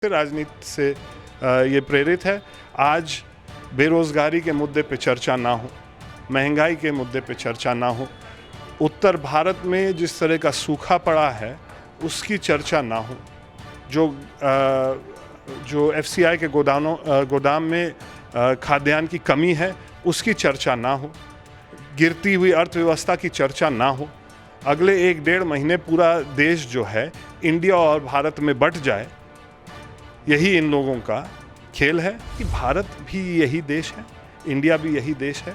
राजनीति से ये प्रेरित है। आज बेरोजगारी के मुद्दे पे चर्चा ना हो, महंगाई के मुद्दे पे चर्चा ना हो, उत्तर भारत में जिस तरह का सूखा पड़ा है उसकी चर्चा ना हो, जो एफसीआई के गोदाम में खाद्यान्न की कमी है उसकी चर्चा ना हो, गिरती हुई अर्थव्यवस्था की चर्चा ना हो। अगले 1-1.5 महीने पूरा देश जो है इंडिया और भारत में बंट जाए, यही इन लोगों का खेल है कि भारत भी यही देश है, इंडिया भी यही देश है।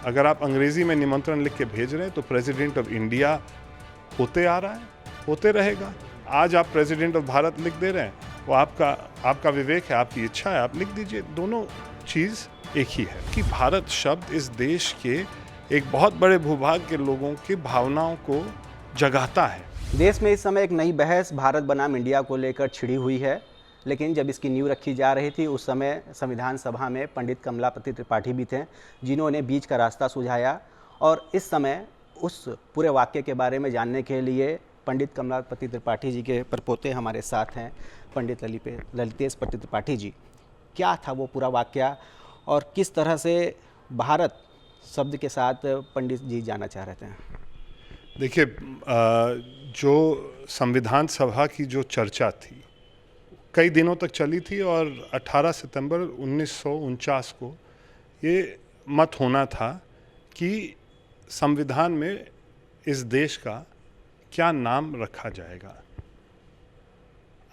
अगर आप अंग्रेज़ी में निमंत्रण लिख के भेज रहे हैं तो प्रेसिडेंट ऑफ इंडिया होते आ रहा है, होते रहेगा। आज आप प्रेसिडेंट ऑफ भारत लिख दे रहे हैं, वो आपका विवेक है, आपकी इच्छा है, आप लिख दीजिए। दोनों चीज़ एक ही है कि भारत शब्द इस देश के एक बहुत बड़े भूभाग के लोगों की भावनाओं को जगाता है। देश में इस समय एक नई बहस भारत बनाम इंडिया को लेकर छिड़ी हुई है, लेकिन जब इसकी नींव रखी जा रही थी उस समय संविधान सभा में पंडित कमलापति त्रिपाठी भी थे, जिन्होंने बीच का रास्ता सुझाया। और इस समय उस पूरे वाक्य के बारे में जानने के लिए पंडित कमलापति त्रिपाठी जी के परपोते हमारे साथ हैं, पंडित ललितेश पति त्रिपाठी जी। क्या था वो पूरा वाक्य और किस तरह से भारत शब्द के साथ पंडित जी जाना चाह रहे थे? देखिए, जो संविधान सभा की जो चर्चा थी कई दिनों तक चली थी और 18 सितंबर 1949 को ये मत होना था कि संविधान में इस देश का क्या नाम रखा जाएगा।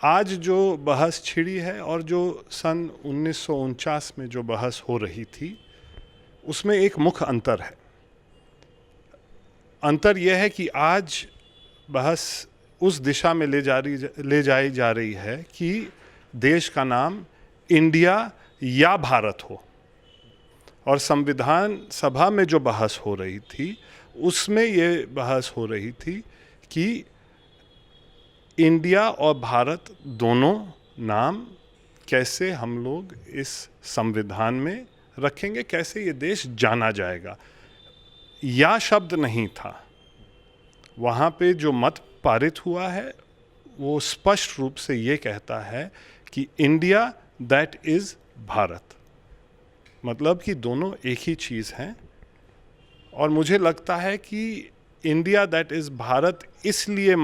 आज जो बहस छिड़ी है और जो सन 1949 में जो बहस हो रही थी उसमें एक मुख्य अंतर है। अंतर यह है कि आज बहस उस दिशा में ले जाई जा रही है कि देश का नाम इंडिया या भारत हो, और संविधान सभा में जो बहस हो रही थी उसमें ये बहस हो रही थी कि इंडिया और भारत दोनों नाम कैसे हम लोग इस संविधान में रखेंगे, कैसे ये देश जाना जाएगा। या शब्द नहीं था। वहाँ पे जो मत पारित हुआ है वो स्पष्ट रूप से ये कहता है कि इंडिया दैट इज़ भारत, मतलब कि दोनों एक ही चीज़ हैं। और मुझे लगता है कि इंडिया दैट इज़ भारत इसलिए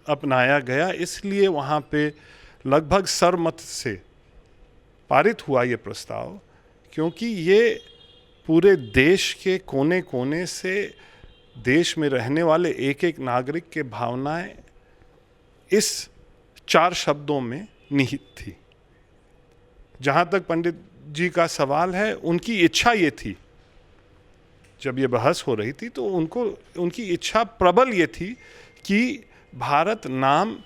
अपनाया गया, इसलिए वहाँ पे लगभग सर्वमत से पारित हुआ ये प्रस्ताव, क्योंकि ये पूरे देश के कोने कोने से देश में रहने वाले एक एक नागरिक के भावनाएं इस 4 शब्दों में निहित थी। जहाँ तक पंडित जी का सवाल है, उनकी इच्छा ये थी, जब ये बहस हो रही थी तो उनकी इच्छा प्रबल ये थी कि भारत नाम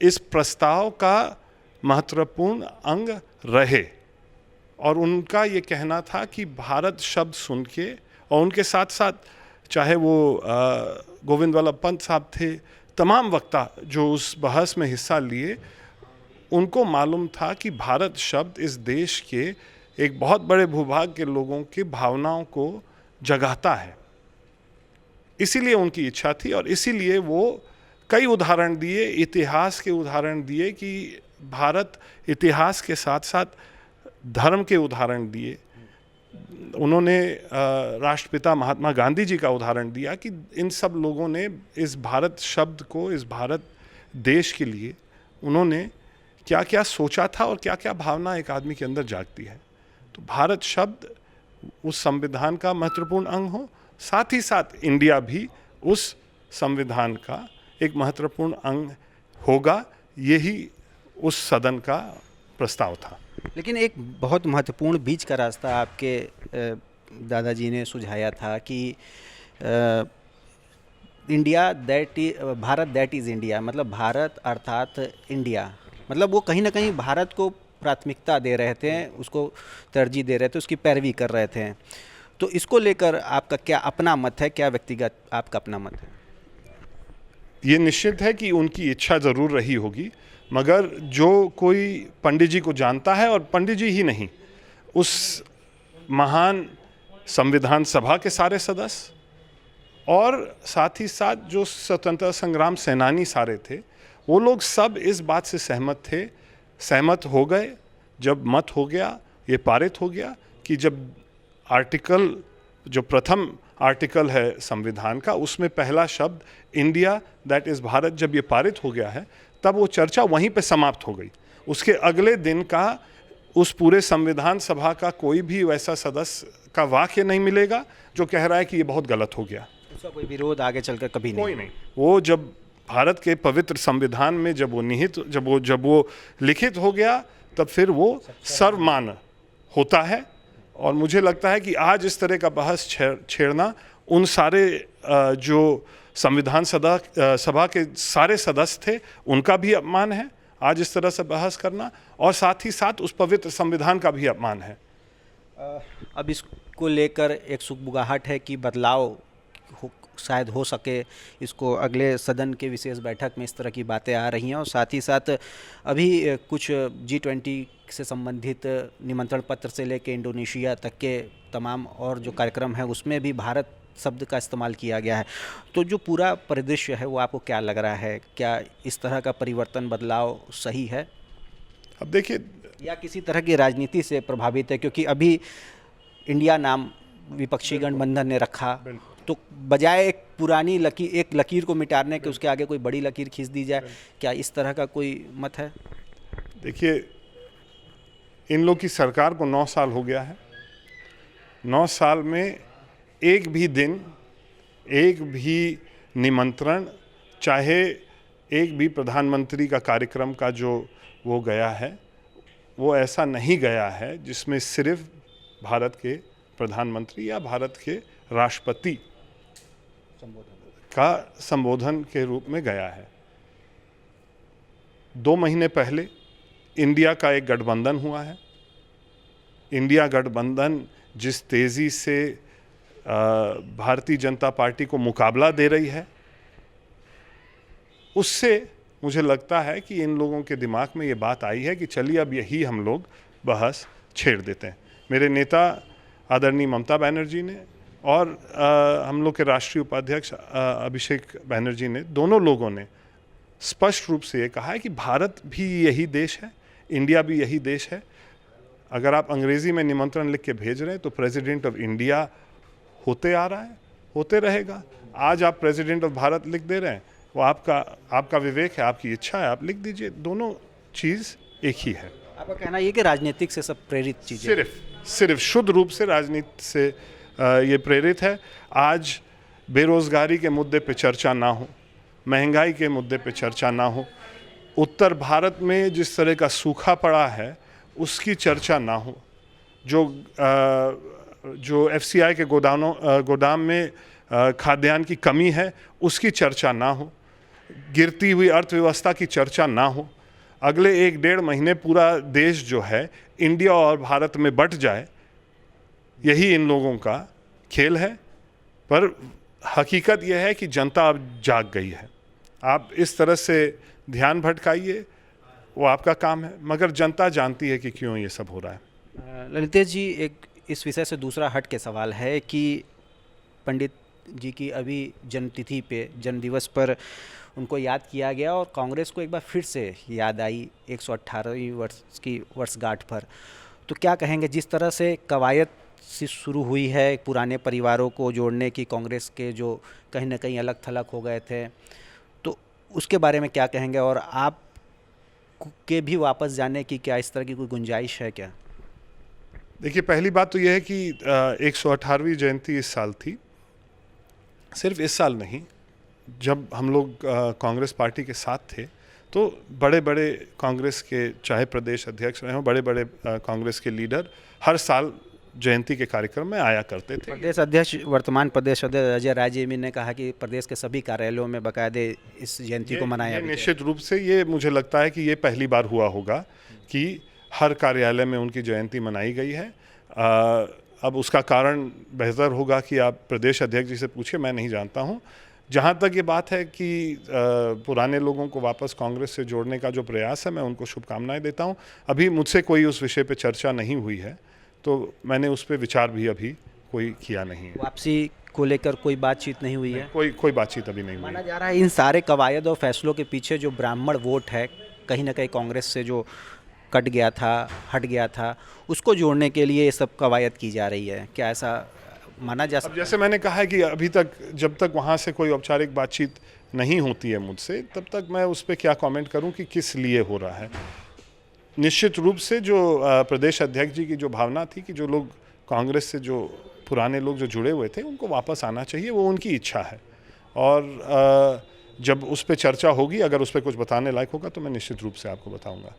इस प्रस्ताव का महत्वपूर्ण अंग रहे। और उनका ये कहना था कि भारत शब्द सुन के, और उनके साथ साथ चाहे वो गोविंद वल्लभ पंत साहब थे, तमाम वक्ता जो उस बहस में हिस्सा लिए, उनको मालूम था कि भारत शब्द इस देश के एक बहुत बड़े भूभाग के लोगों की भावनाओं को जगाता है। इसीलिए उनकी इच्छा थी और इसीलिए वो कई उदाहरण दिए, इतिहास के उदाहरण दिए कि भारत इतिहास के साथ साथ धर्म के उदाहरण दिए। उन्होंने राष्ट्रपिता महात्मा गांधी जी का उदाहरण दिया कि इन सब लोगों ने इस भारत शब्द को, इस भारत देश के लिए उन्होंने क्या क्या सोचा था और क्या क्या भावना एक आदमी के अंदर जागती है। तो भारत शब्द उस संविधान का महत्वपूर्ण अंग हो, साथ ही साथ इंडिया भी उस संविधान का एक महत्वपूर्ण अंग होगा, यही उस सदन का प्रस्ताव था। लेकिन एक बहुत महत्वपूर्ण बीच का रास्ता आपके दादाजी ने सुझाया था कि India Bharat that is India, मतलब भारत अर्थात इंडिया, मतलब वो कहीं ना कहीं भारत को प्राथमिकता दे रहे थे, उसको तरजीह दे रहे थे, उसकी पैरवी कर रहे थे। तो इसको लेकर आपका क्या अपना मत है, क्या व्यक्तिगत आपका अपना मत है? ये निश्चित है कि उनकी इच्छा ज़रूर रही होगी, मगर जो कोई पंडित जी को जानता है, और पंडित जी ही नहीं, उस महान संविधान सभा के सारे सदस्य और साथ ही साथ जो स्वतंत्रता संग्राम सेनानी सारे थे, वो लोग सब इस बात से सहमत थे सहमत हो गए जब मत हो गया, ये पारित हो गया कि जब आर्टिकल, जो प्रथम आर्टिकल है संविधान का, उसमें पहला शब्द इंडिया दैट इज़ भारत, जब ये पारित हो गया है तब वो चर्चा वहीं पे समाप्त हो गई। उसके अगले दिन का उस पूरे संविधान सभा का कोई भी वैसा सदस्य का वाक्य नहीं मिलेगा जो कह रहा है कि ये बहुत गलत हो गया। उसका कोई विरोध आगे चलकर कभी नहीं? कोई नहीं। वो जब भारत के पवित्र संविधान में जब वो लिखित हो गया तब फिर वो सर्वमान्य होता है। और मुझे लगता है कि आज इस तरह का बहस छेड़ना उन सारे जो संविधान सभा के सारे सदस्य थे उनका भी अपमान है, आज इस तरह से बहस करना, और साथ ही साथ उस पवित्र संविधान का भी अपमान है। अब इसको लेकर एक सुगबुगाहट है कि बदलाव शायद हो सके, इसको अगले सदन के विशेष बैठक में इस तरह की बातें आ रही हैं। और साथ ही साथ अभी कुछ G20 से संबंधित निमंत्रण पत्र से लेकर इंडोनेशिया तक के तमाम और जो कार्यक्रम है उसमें भी भारत शब्द का इस्तेमाल किया गया है। तो जो पूरा परिदृश्य है वो आपको क्या लग रहा है? क्या इस तरह का परिवर्तन, बदलाव सही है? अब देखिए, या किसी तरह की राजनीति से प्रभावित है? क्योंकि अभी इंडिया नाम विपक्षी गठबंधन ने रखा, तो बजाय एक पुरानी लकीर को मिटाने के उसके आगे कोई बड़ी लकीर खींच दी जाए, क्या इस तरह का कोई मत है? देखिए, इन लोग की सरकार को 9 साल हो गया है। 9 साल में एक भी दिन, एक भी निमंत्रण, चाहे एक भी प्रधानमंत्री का कार्यक्रम का जो वो गया है, वो ऐसा नहीं गया है जिसमें सिर्फ भारत के प्रधानमंत्री या भारत के राष्ट्रपति का संबोधन के रूप में गया है। 2 महीने पहले इंडिया का एक गठबंधन हुआ है। इंडिया गठबंधन जिस तेज़ी से भारतीय जनता पार्टी को मुकाबला दे रही है, उससे मुझे लगता है कि इन लोगों के दिमाग में ये बात आई है कि चलिए अब यही हम लोग बहस छेड़ देते हैं। मेरे नेता आदरणीय ममता बनर्जी ने और हम लोग के राष्ट्रीय उपाध्यक्ष अभिषेक बनर्जी ने, दोनों लोगों ने स्पष्ट रूप से ये कहा है कि भारत भी यही देश है, इंडिया भी यही देश है। अगर आप अंग्रेज़ी में निमंत्रण लिख के भेज रहे हैं तो प्रेसिडेंट ऑफ इंडिया होते आ रहा है, होते रहेगा। आज आप प्रेसिडेंट ऑफ भारत लिख दे रहे हैं, वो आपका विवेक है, आपकी इच्छा है, आप लिख दीजिए, दोनों चीज़ एक ही है। आपका कहना ये कि राजनीतिक से सब प्रेरित चीज़ें, सिर्फ शुद्ध रूप से राजनीति से ये प्रेरित है। आज बेरोज़गारी के मुद्दे पे चर्चा ना हो, महंगाई के मुद्दे पे चर्चा ना हो, उत्तर भारत में जिस तरह का सूखा पड़ा है उसकी चर्चा ना हो, जो FCI के गोदाम में खाद्यान्न की कमी है उसकी चर्चा ना हो, गिरती हुई अर्थव्यवस्था की चर्चा ना हो। अगले 1-1.5 महीने पूरा देश जो है इंडिया और भारत में बंट जाए, यही इन लोगों का खेल है। पर हकीकत यह है कि जनता अब जाग गई है। आप इस तरह से ध्यान भटकाइए, वो आपका काम है, मगर जनता जानती है कि क्यों ये सब हो रहा है। ललितेश जी, एक इस विषय से दूसरा हट के सवाल है कि पंडित जी की अभी जन्मतिथि पे, जन्मदिवस पर उनको याद किया गया और कांग्रेस को एक बार फिर से याद आई 118वीं वर्ष की वर्षगांठ पर। तो क्या कहेंगे, जिस तरह से कवायद से शुरू हुई है पुराने परिवारों को जोड़ने की, कांग्रेस के जो कहीं ना कहीं अलग थलग हो गए थे, तो उसके बारे में क्या कहेंगे? और आप के भी वापस जाने की क्या इस तरह की कोई गुंजाइश है क्या? देखिए, पहली बात तो यह है कि 118वीं जयंती इस साल थी। सिर्फ इस साल नहीं, जब हम लोग कांग्रेस पार्टी के साथ थे तो बड़े बड़े कांग्रेस के, चाहे प्रदेश अध्यक्ष रहे हों, बड़े बड़े कांग्रेस के लीडर हर साल जयंती के कार्यक्रम में आया करते थे। प्रदेश अध्यक्ष, वर्तमान प्रदेश अध्यक्ष अजय राजेमी ने कहा कि प्रदेश के सभी कार्यालयों में बाकायदे इस जयंती को मनाया गया। निश्चित रूप से ये मुझे लगता है कि ये पहली बार हुआ होगा कि हर कार्यालय में उनकी जयंती मनाई गई है। अब उसका कारण बेहतर होगा कि आप प्रदेश अध्यक्ष जी से पूछिए, मैं नहीं जानता हूँ। जहाँ तक ये बात है कि पुराने लोगों को वापस कांग्रेस से जोड़ने का जो प्रयास है, मैं उनको शुभकामनाएं देता हूँ। अभी मुझसे कोई उस विषय पे चर्चा नहीं हुई है, तो मैंने उस पर विचार भी अभी कोई किया नहीं है। वापसी को लेकर कोई बातचीत नहीं हुई है? कोई बातचीत अभी नहीं हुई। माना जा रहा है इन सारे कवायद और फैसलों के पीछे जो ब्राह्मण वोट है, कहीं ना कहीं कांग्रेस से जो कट गया था, हट गया था, उसको जोड़ने के लिए ये सब कवायद की जा रही है। क्या ऐसा माना जा अब सकता जैसे मैंने कहा है कि अभी तक जब तक वहाँ से कोई औपचारिक बातचीत नहीं होती है मुझसे, तब तक मैं उस पर क्या कमेंट करूँ कि किस लिए हो रहा है। निश्चित रूप से जो प्रदेश अध्यक्ष जी की जो भावना थी कि जो लोग कांग्रेस से जो पुराने लोग जो जुड़े हुए थे उनको वापस आना चाहिए, वो उनकी इच्छा है। और जब उस पर चर्चा होगी, अगर उस पर कुछ बताने लायक होगा तो मैं निश्चित रूप से आपको बताऊंगा।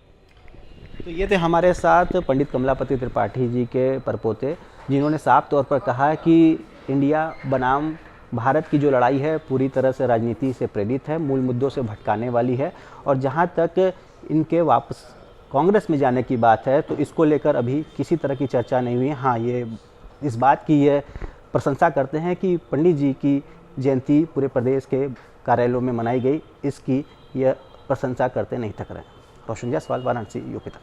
तो ये थे हमारे साथ पंडित कमलापति त्रिपाठी जी के परपोते, जिन्होंने साफ तौर पर कहा कि इंडिया बनाम भारत की जो लड़ाई है पूरी तरह से राजनीति से प्रेरित है, मूल मुद्दों से भटकाने वाली है। और जहाँ तक इनके वापस कांग्रेस में जाने की बात है तो इसको लेकर अभी किसी तरह की चर्चा नहीं हुई है। हाँ, ये इस बात की ये प्रशंसा करते हैं कि पंडित जी की जयंती पूरे प्रदेश के कार्यालयों में मनाई गई, इसकी यह प्रशंसा करते नहीं थक रहे हैं। रोशन जायसवाल, वाराणसी, यूपी तक।